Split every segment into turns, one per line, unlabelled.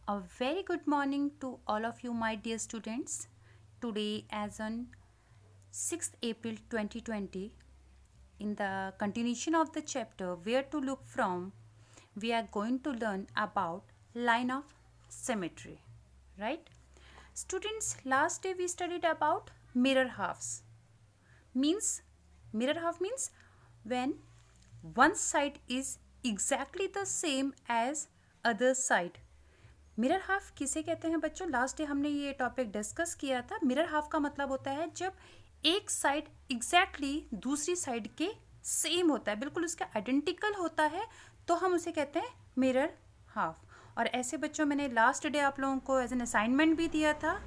A very good morning to all of you, my dear students. Today, as on 6th April 2020, in the continuation of the chapter Where to Look From, we are going to learn about line of symmetry. Right? Students, last day we studied about mirror halves. Means, mirror half means when one side is exactly the same as other side. Mirror half किसे कहते हैं बच्चों? Last day हमने ये topic discuss किया था. Mirror half का मतलब होता है जब एक साइड एग्जैक्टली दूसरी साइड के सेम होता है, बिल्कुल उसका आइडेंटिकल होता है, तो हम उसे कहते हैं मिरर हाफ. और ऐसे बच्चों मैंने लास्ट डे आप लोगों को एज एन असाइनमेंट भी दिया था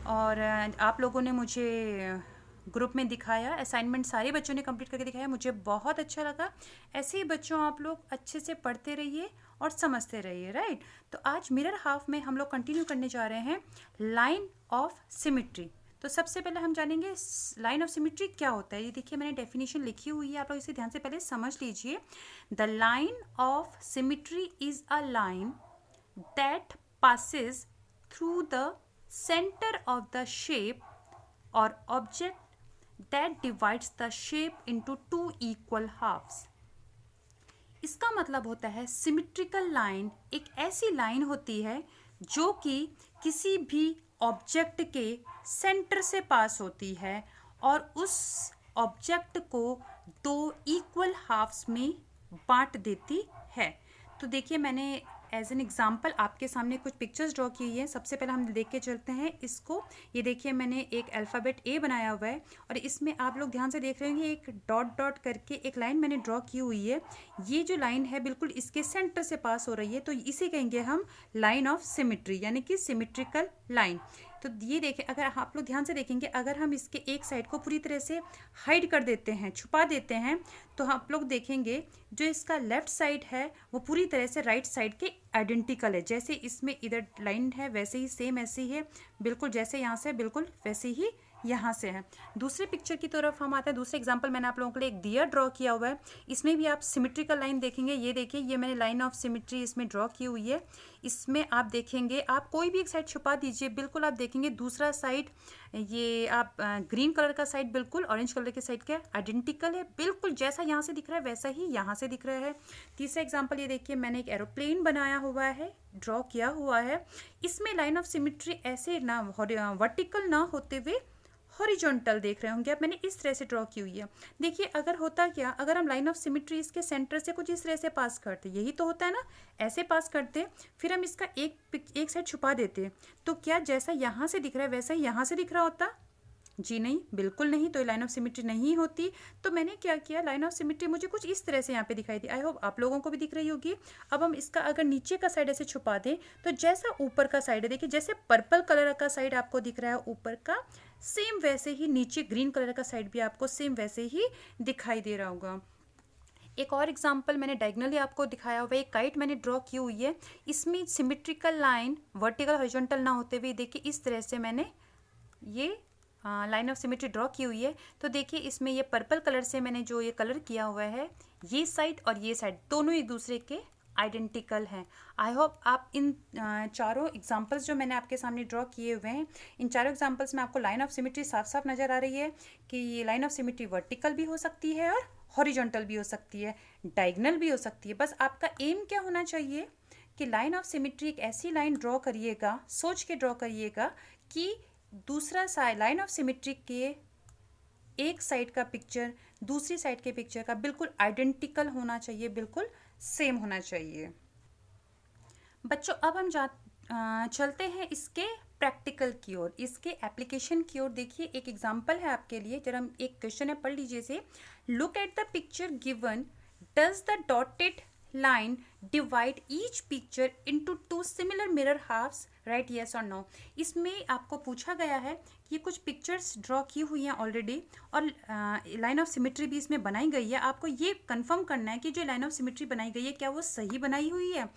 और आप लोगों ने मुझे ग्रुप में दिखाया. असाइनमेंट सारे बच्चों ने कंप्लीट करके दिखाया, मुझे बहुत अच्छा लगा. ऐसे ही बच्चों आप लोग अच्छे से पढ़ते रहिए और समझते रहिए. राइट. तो आज मिरर हाफ में हम लोग कंटिन्यू करने जा रहे हैं लाइन ऑफ सिमिट्री. तो सबसे पहले हम जानेंगे लाइन ऑफ सिमिट्री क्या होता है. ये देखिए मैंने डेफिनेशन लिखी हुई है, आप लोग इसे ध्यान से पहले समझ लीजिए. The line of symmetry is a line that passes through the center of the shape or object that divides the shape into two equal halves. इसका मतलब होता है सिमिट्रिकल लाइन एक ऐसी लाइन होती है जो कि किसी भी ऑब्जेक्ट के सेंटर से पास होती है और उस ऑब्जेक्ट को दो इक्वल हाफ्स में बांट देती है. तो देखिए मैंने एज एन एग्जाम्पल आपके सामने कुछ पिक्चर्स ड्रॉ की है. सबसे पहले हम देख के चलते हैं इसको. ये देखिए मैंने एक अल्फ़ाबेट ए बनाया हुआ है और इसमें आप लोग ध्यान से देख रहे होंगे एक डॉट डॉट करके एक लाइन मैंने ड्रॉ की हुई है. ये जो लाइन है बिल्कुल इसके सेंटर से पास हो रही है, तो इसे कहेंगे हम लाइन ऑफ सिमिट्री यानी कि सिमिट्रिकल लाइन. तो ये देखें, अगर आप लोग ध्यान से देखेंगे, अगर हम इसके एक साइड को पूरी तरह से हाइड कर देते हैं, छुपा देते हैं, तो आप लोग देखेंगे जो इसका लेफ्ट साइड है वो पूरी तरह से राइट साइड के आइडेंटिकल है. जैसे इसमें इधर लाइन है वैसे ही सेम ऐसे ही है, बिल्कुल जैसे यहाँ से बिल्कुल वैसे ही यहाँ से है. दूसरे पिक्चर की तरफ हम आते हैं. दूसरे एग्जांपल मैंने आप लोगों के लिए एक दिया ड्रॉ किया हुआ है. इसमें भी आप सिमिट्रिकल लाइन देखेंगे. ये देखिए ये मैंने लाइन ऑफ सिमिट्री इसमें ड्रॉ की हुई है. इसमें आप देखेंगे, आप कोई भी एक साइड छुपा दीजिए, बिल्कुल आप देखेंगे दूसरा साइड, ये आप ग्रीन कलर का साइड बिल्कुल ऑरेंज कलर के साइड का आइडेंटिकल है, बिल्कुल जैसा यहाँ से दिख रहा है वैसा ही यहाँ से दिख रहा है. तीसरा एग्जाम्पल ये देखिए मैंने एक एरोप्लेन बनाया हुआ है, ड्रॉ किया हुआ है. इसमें लाइन ऑफ सिमिट्री ऐसे ना वर्टिकल ना होते हुए हॉरिजॉन्टल देख रहे होंगे आप, मैंने इस तरह से ड्रॉ की हुई है. देखिए अगर होता क्या, अगर हम लाइन ऑफ सिमिट्री इसके सेंटर से कुछ इस तरह से पास करते, यही तो होता है ना, ऐसे पास करते, फिर हम इसका एक साइड छुपा देते, तो क्या जैसा यहाँ से दिख रहा है वैसा ही यहाँ से दिख रहा होता? जी नहीं, बिल्कुल नहीं. तो ये लाइन ऑफ सिमिट्री नहीं होती. तो मैंने क्या किया, लाइन ऑफ सिमिट्री मुझे कुछ इस तरह से यहाँ पे दिखाई दी. आई होप आप लोगों को भी दिख रही होगी. अब हम इसका अगर नीचे का साइड ऐसे छुपा दें तो जैसा ऊपर का साइड है, देखिए जैसे पर्पल कलर का साइड आपको दिख रहा है ऊपर का, सेम वैसे ही नीचे ग्रीन कलर का साइड भी आपको सेम वैसे ही दिखाई दे रहा होगा. एक और एग्जांपल मैंने डायगनली आपको दिखाया हुआ है. एक काइट मैंने ड्रॉ की हुई है. इसमें सिमिट्रिकल लाइन वर्टिकल हॉरिजॉन्टल ना होते हुए देखिए इस तरह से मैंने ये लाइन ऑफ सिमिट्री ड्रॉ की हुई है. तो देखिए इसमें ये पर्पल कलर से मैंने जो ये कलर किया हुआ है, ये साइड और ये साइड दोनों एक दूसरे के आइडेंटिकल हैं. आई होप आप इन चारों एग्जांपल्स जो मैंने आपके सामने ड्रॉ किए हुए हैं, इन चारों एग्जांपल्स में आपको लाइन ऑफ सिमिट्री साफ साफ नज़र आ रही है कि ये लाइन ऑफ सिमिट्री वर्टिकल भी हो सकती है और हॉरिजॉन्टल भी हो सकती है, डायगनल भी हो सकती है. बस आपका एम क्या होना चाहिए कि लाइन ऑफ सिमिट्री एक ऐसी लाइन ड्रॉ करिएगा, सोच के ड्रॉ करिएगा कि दूसरा साइड लाइन ऑफ सिमिट्री के एक साइड का पिक्चर दूसरी साइड के पिक्चर का बिल्कुल आइडेंटिकल होना चाहिए, बिल्कुल सेम होना चाहिए. बच्चों अब हम चलते हैं इसके प्रैक्टिकल की ओर, इसके एप्लीकेशन की ओर. देखिए एक एग्जांपल है आपके लिए, जरा हम एक क्वेश्चन है पढ़ लीजिए इसे. Look at the picture given, does the dotted line divide each picture into two similar mirror halves, right? yes or no. इसमें आपको पूछा गया है कि ये कुछ पिक्चर्स ड्रॉ की हुई हैं ऑलरेडी और लाइन ऑफ सिमिट्री भी इसमें बनाई गई है. आपको ये कंफर्म करना है कि जो लाइन ऑफ सिमिट्री बनाई गई है क्या वो सही बनाई हुई है,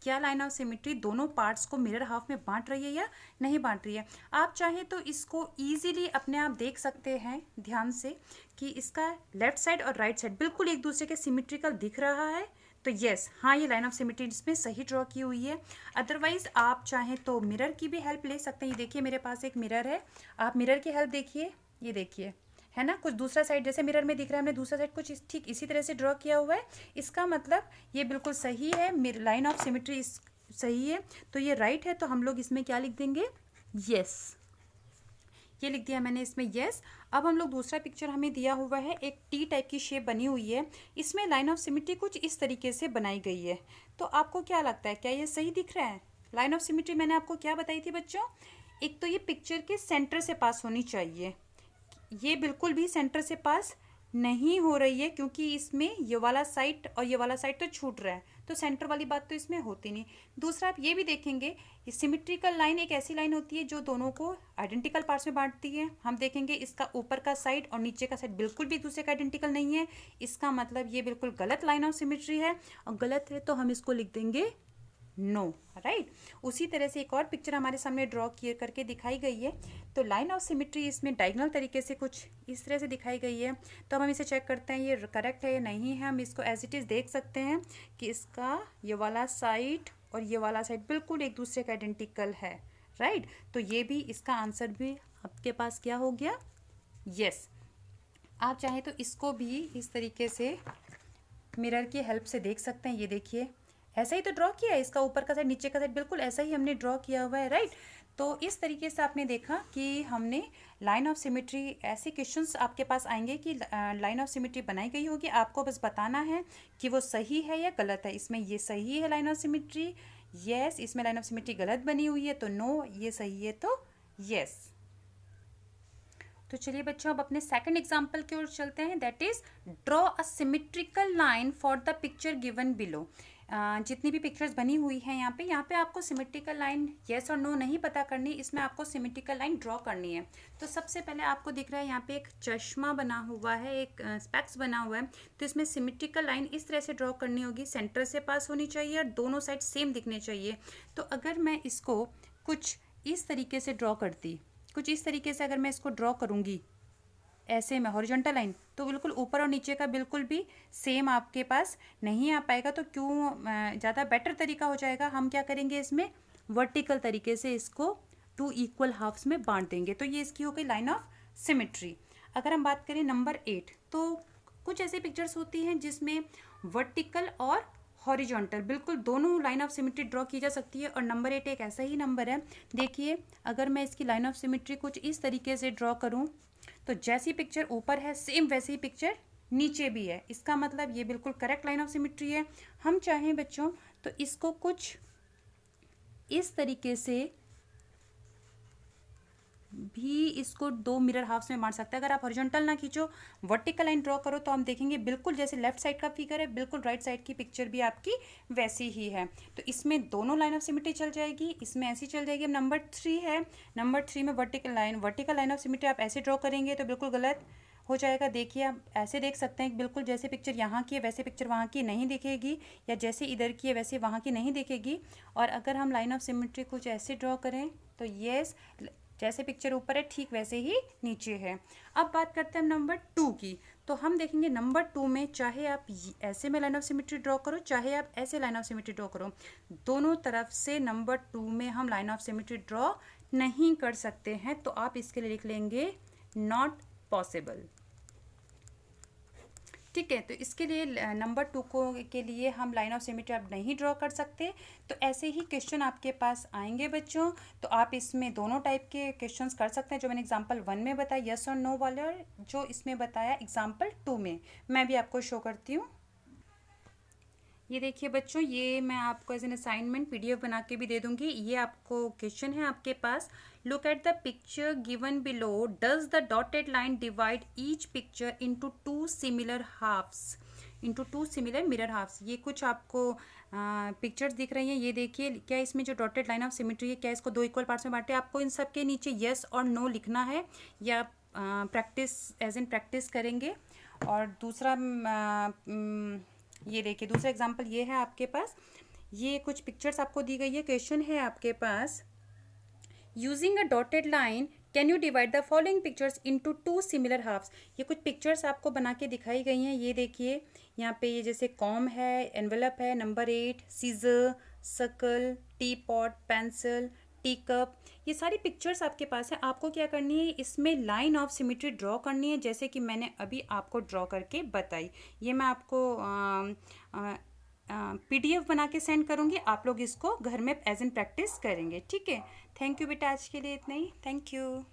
क्या लाइन ऑफ सिमिट्री दोनों पार्ट्स को मिरर हाफ में बांट रही है या नहीं बांट रही है. आप चाहें तो इसको ईजिली अपने आप देख सकते हैं ध्यान से कि इसका लेफ्ट साइड और राइट साइड बिल्कुल एक दूसरे के सिमिट्रिकल दिख रहा है. तो यस, हाँ, ये लाइन ऑफ सिमिट्री इसमें सही ड्रॉ की हुई है। अदरवाइज आप चाहें तो मिरर की भी हेल्प ले सकते हैं। ये देखिए मेरे पास एक मिरर है, आप मिरर की हेल्प देखिए, ये देखिए, है ना, कुछ दूसरा साइड जैसे मिरर में दिख रहा है, हमने दूसरा साइड कुछ ठीक इसी तरह से ड्रॉ किया हुआ है। इसका मतलब ये बिल्कुल सही है, लाइन ऑफ सिमिट्री सही है, तो ये राइट है। तो हम लोग इसमें क्या लिख देंगे, यस, ये लिख दिया मैंने इसमें यस। अब हम लोग दूसरा पिक्चर हमें दिया हुआ है, एक टी टाइप की शेप बनी हुई है, इसमें लाइन ऑफ सिमिट्री कुछ इस तरीके से बनाई गई है। तो आपको क्या लगता है, क्या ये सही दिख रहा है? लाइन ऑफ सिमिट्री मैंने आपको क्या बताई थी बच्चों, एक तो ये पिक्चर के सेंटर से पास होनी चाहिए, ये बिल्कुल भी सेंटर से पास नहीं हो रही है, क्योंकि इसमें ये वाला साइड और ये वाला साइड तो छूट रहा है, तो सेंटर वाली बात तो इसमें होती नहीं। दूसरा आप ये भी देखेंगे, ये सिमिट्रिकल लाइन एक ऐसी लाइन होती है जो दोनों को आइडेंटिकल पार्ट्स में बांटती है। हम देखेंगे इसका ऊपर का साइड और नीचे का साइड बिल्कुल भी एक दूसरे का आइडेंटिकल नहीं है, इसका मतलब ये बिल्कुल गलत लाइन ऑफ सिमिट्री है, और गलत है तो हम इसको लिख देंगे नो, राइट। उसी तरह से एक और पिक्चर हमारे सामने ड्रॉ किए करके दिखाई गई है, तो लाइन ऑफ सिमिट्री इसमें डायगोनल तरीके से कुछ इस तरह से दिखाई गई है। तो हम इसे चेक करते हैं ये करेक्ट है या नहीं है। हम इसको एज इट इज़ देख सकते हैं कि इसका ये वाला साइड और ये वाला साइड बिल्कुल एक दूसरे का आइडेंटिकल है, राइट। तो ये भी, इसका आंसर भी आपके पास क्या हो गया, यस। आप चाहें तो इसको भी इस तरीके से मिरर की हेल्प से देख सकते हैं। ये देखिए, ऐसा ही तो ड्रॉ किया है, इसका ऊपर का साइड नीचे का साइड बिल्कुल ऐसा ही हमने ड्रॉ किया हुआ है, राइट। तो इस तरीके से आपने देखा कि हमने लाइन ऑफ सिमिट्री, ऐसे क्वेश्चंस आपके पास आएंगे कि लाइन ऑफ सिमिट्री बनाई गई होगी, आपको बस बताना है कि वो सही है या गलत है। इसमें ये सही है लाइन ऑफ सिमिट्री, यस। इसमें लाइन ऑफ सिमिट्री गलत बनी हुई है तो नो, ये सही है तो यस। तो चलिए बच्चों, अब अपने सेकंड एग्जाम्पल की ओर चलते हैं, that is draw a symmetrical line for the picture given below. जितनी भी पिक्चर्स बनी हुई हैं यहाँ पे आपको सिमेट्रिकल लाइन येस और नो नहीं पता करनी, इसमें आपको सिमेट्रिकल लाइन ड्रॉ करनी है। तो सबसे पहले आपको दिख रहा है यहाँ पे एक चश्मा बना हुआ है, एक स्पेक्स बना हुआ है, तो इसमें सिमेट्रिकल लाइन इस तरह से ड्रॉ करनी होगी, सेंटर से पास होनी चाहिए और दोनों साइड सेम दिखने चाहिए। तो अगर मैं इसको कुछ इस तरीके से ड्रॉ करती, कुछ इस तरीके से अगर मैं इसको ड्रॉ करूँगी ऐसे में हॉरिजॉन्टल लाइन, तो बिल्कुल ऊपर और नीचे का बिल्कुल भी सेम आपके पास नहीं आ पाएगा। तो क्यों ज़्यादा बेटर तरीका हो जाएगा, हम क्या करेंगे, इसमें वर्टिकल तरीके से इसको 2 इक्वल हाफ्स में बांट देंगे। तो ये इसकी हो गई लाइन ऑफ सिमिट्री। अगर हम बात करें नंबर 8, तो कुछ ऐसी पिक्चर्स होती हैं जिसमें वर्टिकल और हॉरिजॉन्टल बिल्कुल दोनों लाइन ऑफ सिमिट्री ड्रॉ की जा सकती है, और नंबर 8 एक ऐसा ही नंबर है। देखिए, अगर मैं इसकी लाइन ऑफ सिमिट्री कुछ इस तरीके से ड्रॉ करूं, तो जैसी पिक्चर ऊपर है सेम वैसे ही पिक्चर नीचे भी है, इसका मतलब ये बिल्कुल करेक्ट लाइन ऑफ सिमिट्री है। हम चाहें बच्चों तो इसको कुछ इस तरीके से भी इसको 2 मिरर हाफ्स में बांट सकते हैं। अगर आप हॉरिजॉन्टल ना खींचो, वर्टिकल लाइन ड्रॉ करो, तो हम देखेंगे बिल्कुल जैसे लेफ्ट साइड का फिगर है, बिल्कुल राइट साइड की पिक्चर भी आपकी वैसी ही है। तो इसमें दोनों लाइन ऑफ सिमिट्री चल जाएगी, इसमें ऐसी चल जाएगी। अब नंबर 3 है, नंबर 3 में वर्टिकल लाइन ऑफ सिमिट्री आप ऐसे ड्रॉ करेंगे तो बिल्कुल गलत हो जाएगा। देखिए, आप ऐसे देख सकते हैं कि बिल्कुल जैसे पिक्चर यहाँ की है वैसे पिक्चर वहाँ की नहीं दिखेगी, या जैसे इधर की है वैसे वहाँ की नहीं दिखेगी। और अगर हम लाइन ऑफ सिमिट्री कुछ ऐसे ड्रॉ करें तो येस, जैसे पिक्चर ऊपर है ठीक वैसे ही नीचे है। अब बात करते हैं नंबर 2 की, तो हम देखेंगे नंबर 2 में चाहे आप ऐसे में लाइन ऑफ सिमिट्री ड्रॉ करो, चाहे आप ऐसे लाइन ऑफ सिमिट्री ड्रॉ करो, दोनों तरफ से नंबर 2 में हम लाइन ऑफ सिमिट्री ड्रॉ नहीं कर सकते हैं। तो आप इसके लिए लिख लेंगे नॉट पॉसिबल, ठीक है। तो इसके लिए नंबर 2 के लिए हम लाइन ऑफ सिमिट्री आप नहीं ड्रॉ कर सकते। तो ऐसे ही क्वेश्चन आपके पास आएंगे बच्चों, तो आप इसमें दोनों टाइप के क्वेश्चंस कर सकते हैं, जो मैंने एग्जांपल 1 में बताया यस और नो वाले, और जो इसमें बताया एग्जांपल 2 में। मैं भी आपको शो करती हूँ। ये देखिए बच्चों, ये मैं आपको एज एन असाइनमेंट PDF बना के भी दे दूंगी। ये आपको क्वेश्चन है आपके पास, look at the picture given below, does the dotted line divide each picture into 2 similar halves, into 2 similar mirror halves. ये कुछ आपको पिक्चर्स दिख रही हैं, ये देखिए, क्या इसमें जो डॉटेड लाइन ऑफ सिमिट्री है, क्या इसको 2 इक्वल पार्ट्स में बांटे। आपको इन सब के नीचे यस और नो लिखना है, या प्रैक्टिस एज एन प्रैक्टिस करेंगे। और दूसरा ये देखिए, दूसरा एग्जांपल ये है आपके पास, ये कुछ पिक्चर्स आपको दी गई है, क्वेश्चन है आपके पास, using a dotted line can you divide the following pictures into two similar halves. ये कुछ पिक्चर्स आपको बना के दिखाई गई हैं। ये देखिए यहाँ पे ये जैसे कॉम है, एनवेलप है, number 8, scissor, circle, teapot, pencil, teacup, ये सारी पिक्चर्स आपके पास है। आपको क्या करनी है, इसमें लाइन ऑफ सिमिट्री ड्रॉ करनी है, जैसे कि मैंने अभी आपको ड्रॉ करके बताई। ये मैं आपको PDF बना के सेंड करूँगी, आप लोग इसको घर में एज एन प्रैक्टिस करेंगे। ठीक है, थैंक यू बेटा, आज के लिए इतना ही। Thank you.